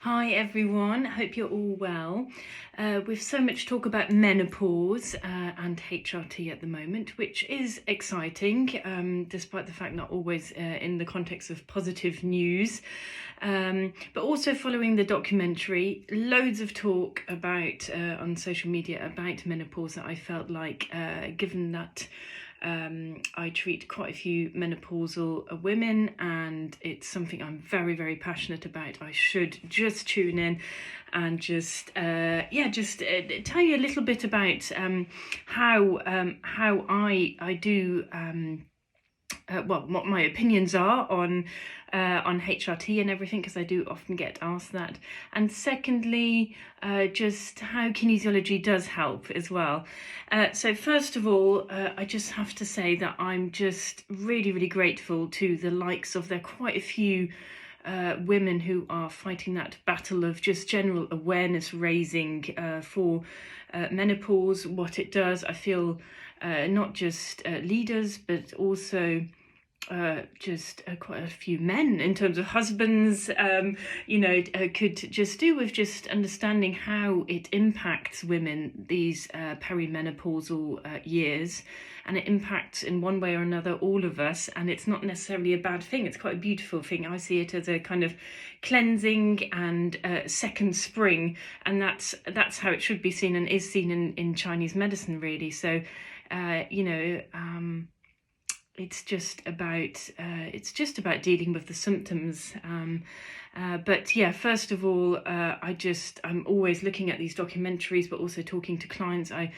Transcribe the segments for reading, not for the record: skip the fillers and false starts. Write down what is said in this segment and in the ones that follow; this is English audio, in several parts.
Hi everyone, hope you're all well. With so much talk about menopause and HRT at the moment, which is exciting, despite the fact not always in the context of positive news. But also following the documentary, loads of talk about on social media about menopause that I felt like, given that I treat quite a few menopausal women and it's something I'm very, very passionate about, I should just tune in and just tell you a little bit about how I do what my opinions are on HRT and everything, because I do often get asked that. And secondly, just how kinesiology does help as well. So first of all, I just have to say that I'm just really, really grateful to the likes of, there are quite a few women who are fighting that battle of just general awareness raising for menopause, what it does. I feel not just leaders, but also just quite a few men in terms of husbands, could just do with just understanding how it impacts women, these perimenopausal years, and it impacts in one way or another all of us, and it's not necessarily a bad thing. It's quite a beautiful thing. I see it as a kind of cleansing and second spring, and that's how it should be seen and is seen in Chinese medicine, really. So it's just about dealing with the symptoms. But yeah, first of all, I'm always looking at these documentaries, but also talking to clients. I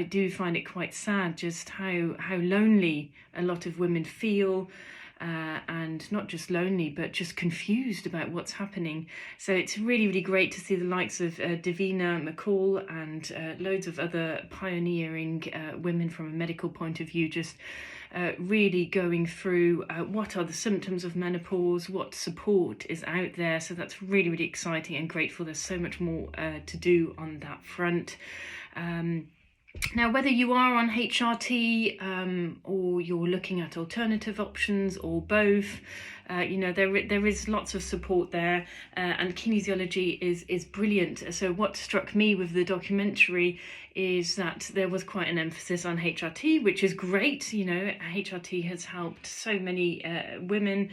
do find it quite sad just how lonely a lot of women feel. And not just lonely, but just confused about what's happening. So it's really, really great to see the likes of Davina McCall and loads of other pioneering women from a medical point of view, just really going through what are the symptoms of menopause, what support is out there. So that's really, really exciting and grateful. There's so much more to do on that front. Now, whether you are on HRT or you're looking at alternative options or both, there is lots of support there, and kinesiology is brilliant. So what struck me with the documentary is that there was quite an emphasis on HRT, which is great. HRT has helped so many women.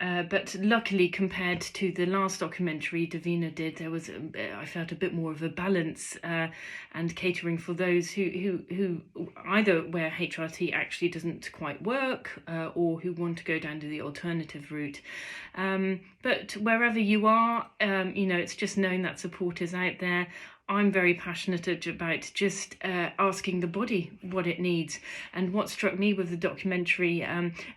But luckily, compared to the last documentary Davina did, there was, I felt, a bit more of a balance and catering for those who either where HRT actually doesn't quite work or who want to go down to the alternative route. But wherever you are, it's just knowing that support is out there. I'm very passionate about just asking the body what it needs. And what struck me with the documentary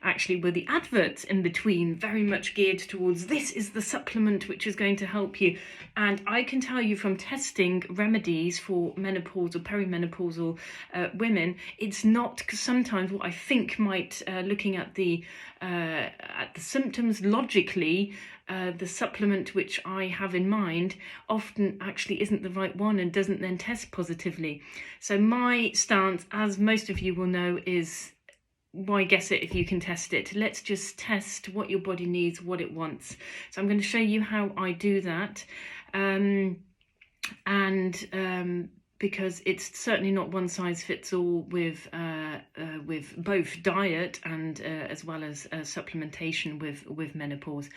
actually were the adverts in between, very much geared towards, this is the supplement which is going to help you. And I can tell you from testing remedies for menopausal, perimenopausal women, it's not, because sometimes what I think might, looking at the symptoms logically, the supplement which I have in mind often actually isn't the right one and doesn't then test positively. So my stance, as most of you will know, is why guess it if you can test it? Let's just test what your body needs, what it wants. So I'm going to show you how I do that. Because it's certainly not one size fits all with both diet and as well as supplementation with menopause.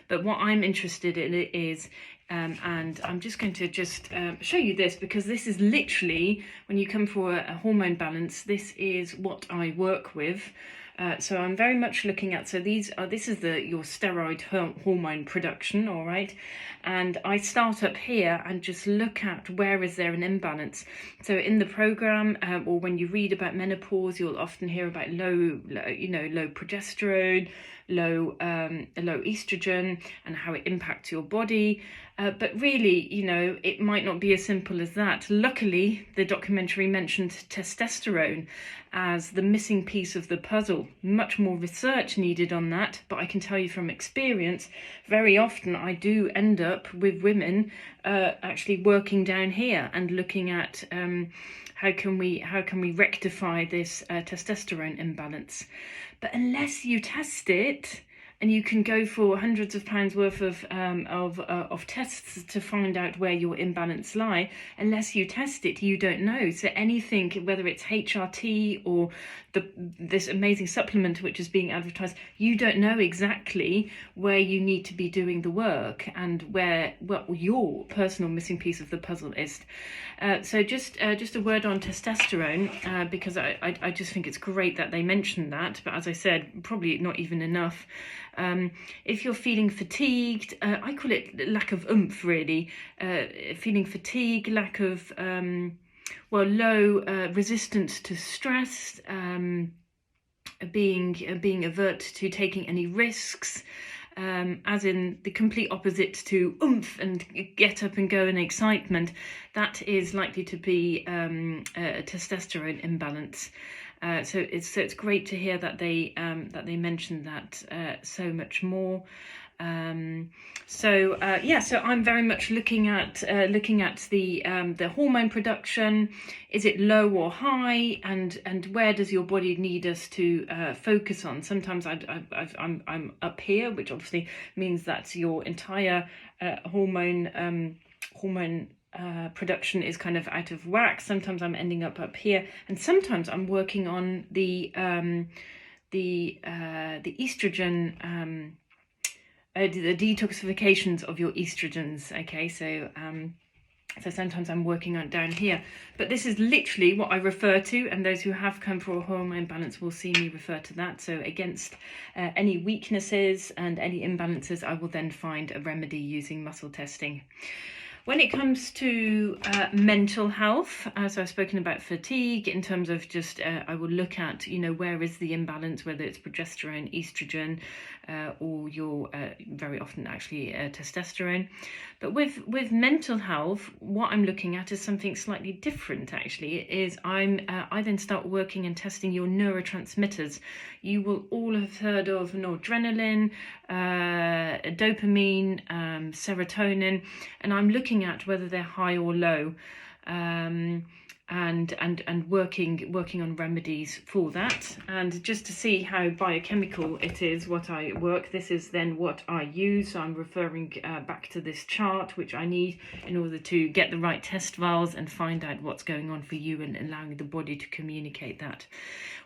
But what I'm interested in is, and I'm just going to show you this, because this is literally, when you come for a hormone balance, this is what I work with. So I'm very much looking at, this is your steroid hormone production, all right? And I start up here and just look at where is there an imbalance. So in the program, or when you read about menopause, you'll often hear about low progesterone, low estrogen, and how it impacts your body. But really, it might not be as simple as that. Luckily, the documentary mentioned testosterone as the missing piece of the puzzle. Much more research needed on that, but I can tell you from experience, very often I do end up with women actually working down here and looking at how can we rectify this testosterone imbalance. But unless you test it, and you can go for hundreds of pounds worth of tests to find out where your imbalance lie. Unless you test it, you don't know. So anything, whether it's HRT or this amazing supplement which is being advertised, you don't know exactly where you need to be doing the work and where what your personal missing piece of the puzzle is. So just a word on testosterone, because I just think it's great that they mentioned that, but as I said, probably not even enough. If you're feeling fatigued, I call it lack of oomph, really. Feeling fatigue, lack of low resistance to stress, being avert to taking any risks, as in the complete opposite to oomph and get up and go and excitement, that is likely to be a testosterone imbalance. So it's great to hear that they mentioned that so much more. So I'm very much looking at the hormone production. Is it low or high, and where does your body need us to focus on? Sometimes I'm up here, which obviously means that your entire hormone production is kind of out of whack. Sometimes I'm ending up here, and sometimes I'm working on the estrogen. The detoxifications of your estrogens. Okay, so sometimes I'm working on down here, but this is literally what I refer to, and those who have come for a hormone balance will see me refer to that. So against any weaknesses and any imbalances, I will then find a remedy using muscle testing. When it comes to mental health, so I've spoken about fatigue in terms of just, I will look at, where is the imbalance, whether it's progesterone, estrogen, or your very often actually testosterone. But with mental health, what I'm looking at is something slightly different. Actually, is I then start working and testing your neurotransmitters. You will all have heard of noradrenaline, dopamine, serotonin, and I'm looking at whether they're high or low, and working on remedies for that, and just to see how biochemical it is what I work. This is then what I use, so I'm referring back to this chart, which I need in order to get the right test vials and find out what's going on for you and allowing the body to communicate that.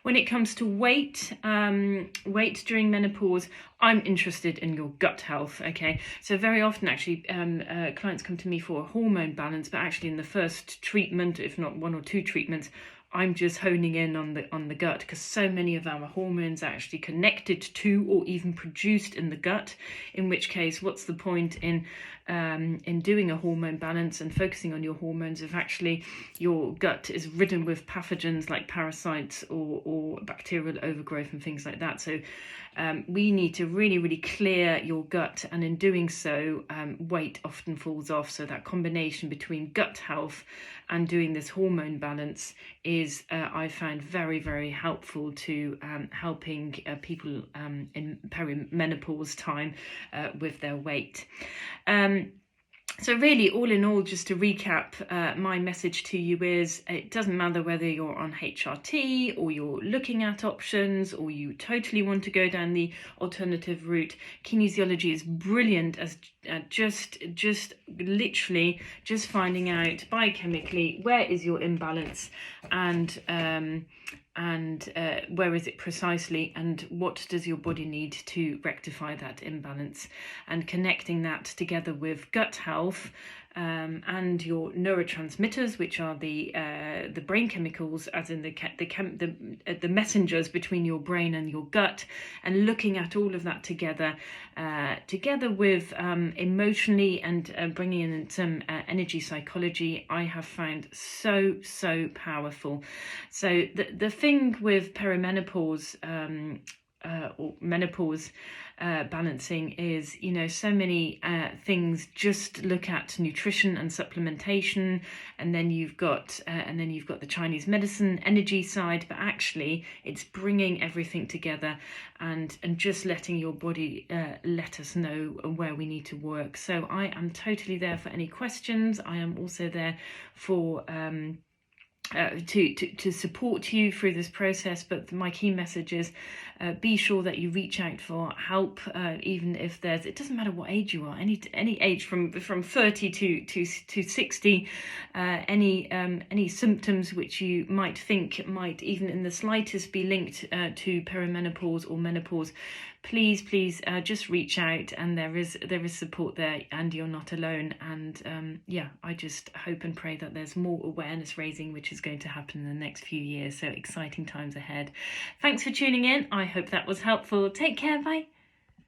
When it comes to weight during menopause, I'm interested in your gut health. Okay, so very often actually clients come to me for a hormone balance, but actually in the first treatment, if not one or two treatments, I'm just honing in on the gut, because so many of our hormones are actually connected to or even produced in the gut. In which case, what's the point in doing a hormone balance and focusing on your hormones if actually your gut is ridden with pathogens like parasites or bacterial overgrowth and things like that? So we need to really, really clear your gut, and in doing so, weight often falls off. So that combination between gut health and doing this hormone balance is, I found, very, very helpful to helping people in perimenopause time with their weight. So really, all in all, just to recap, my message to you is it doesn't matter whether you're on HRT or you're looking at options or you totally want to go down the alternative route. Kinesiology is brilliant as just literally just finding out biochemically where is your imbalance and where is it precisely, and what does your body need to rectify that imbalance, and connecting that together with gut health and your neurotransmitters, which are the brain chemicals, as in the messengers between your brain and your gut, and looking at all of that together with emotionally and bringing in some energy psychology, I have found so powerful. So the thing with perimenopause or menopause balancing is, so many things just look at nutrition and supplementation, and then you've got the Chinese medicine energy side, but actually it's bringing everything together and just letting your body let us know where we need to work. So I am totally there for any questions. I am also there for to support you through this process, but my key message is be sure that you reach out for help, even if it doesn't matter what age you are, any age from 30 to 60, any symptoms which you might think might even in the slightest be linked to perimenopause or menopause, please just reach out, and there is support there, and you're not alone. And I just hope and pray that there's more awareness raising which is going to happen in the next few years. So exciting times ahead. Thanks for tuning in. I hope that was helpful. Take care. Bye.